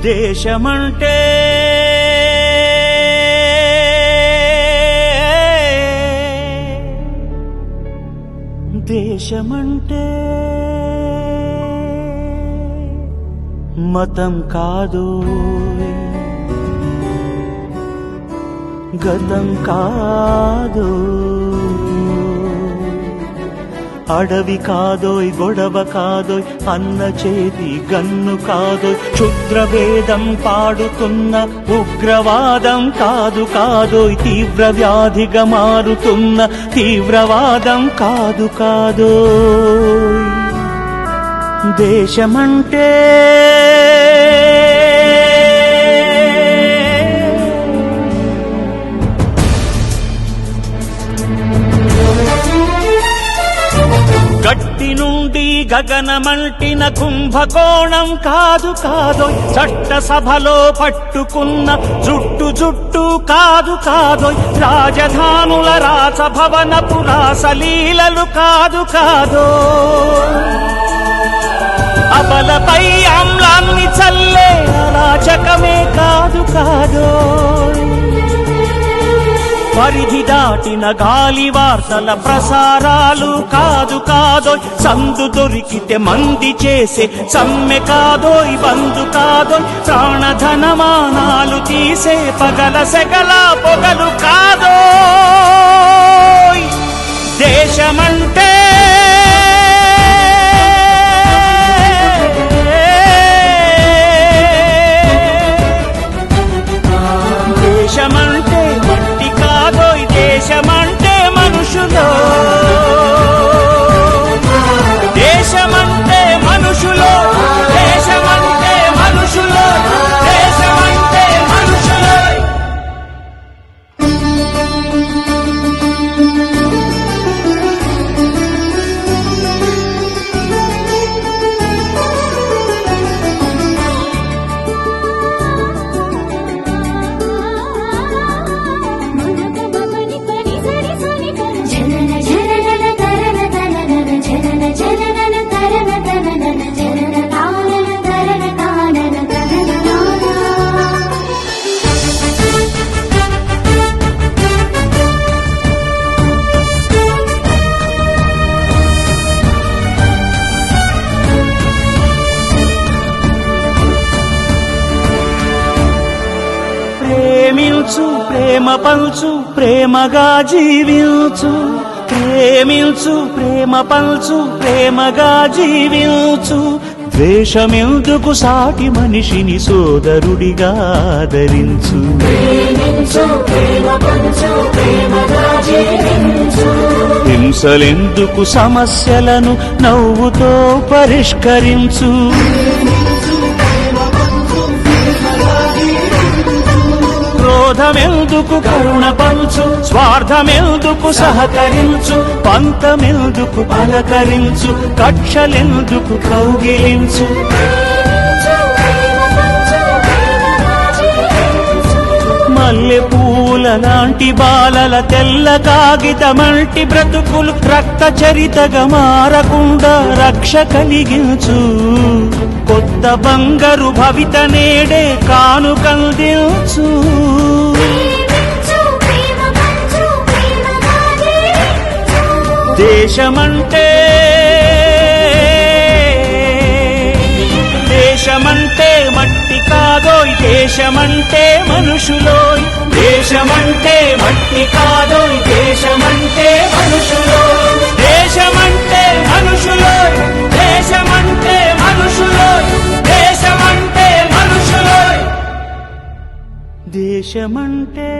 దేశమంటే దేశమంటే మతం కాదు, గతం కాదు, అడవి కాదోయ్, గొడవ కాదోయ్, అన్న చేతి గన్ను కాదోయ్, క్షుద్రవేదం పాడుతున్న ఉగ్రవాదం కాదు కాదోయ్, తీవ్ర వ్యాధిగా మారుతున్న తీవ్రవాదం కాదు కాదోయ్. దేశమంటే గట్టి నుండి గగనమంటిన కుంభకోణం కాదు కాదోయ్, చట్టసభలో పట్టుకున్న జుట్టు జుట్టు కాదు కాదోయ్, రాజధానుల రాసభవనపు రాసలీలలు కాదు కాదోయ్, అబలపై ఆమ్లాన్ని చల్లే అరాచకమే కాదు కాదోయ్, పరిధి దాటిన గాలి వార్తల ప్రసారాలు కాదు కాదోయ్, సందు దొరికితే మంది చేసే సమ్మె కాదోయ్, బంధు కాదోయ్, ప్రాణధనమానాలు తీసే పగల సెగల పొగలు కాదోయ్. దేశమంటే దేశమంటే మట్టి కాదోయ్, దేశమంటే మనుషులో, దేశమంటే మనుషులో, దేశమంటే మనుషులో, దేశమంటే మనుషులో. ప్రేమించు, ప్రేమ పంచు, ప్రేమగా జీవించు, ప్రేమించు, ప్రేమ పంచు, ప్రేమగా జీవించు, ద్వేషమెందుకు సాటి మనిషిని సోదరుడిగా ఆదరించు, హింసలెందుకు సమస్యలను నవ్వుతో పరిష్కరించు, క్రోధమెందుకు కరుణ పంచు, స్వార్థమెందుకు సహకరించు, పంతమెందుకు పలకరించు, కక్షలెందుకు కౌగిలించు, మల్లె పూల లాంటి బాలల తెల్ల కాగితమంటి బ్రతుకులు రక్త చరితగా మారకుండా రక్ష కలిగించు, కొత్త బంగారు భవిత నేడే కానుకందించు. దేశమంటే దేశమంటే మట్టి కాదోయ్, దేశమంటే మనుషులోయ్, దేశమంటే మట్టి కాదోయ్, దేశమంటే మనుషులోయ్, దేశమంటే మనుషులోయ్, దేశమంటే మనుషులోయ్, దేశమంటే మనుషులోయ్. దేశమంటే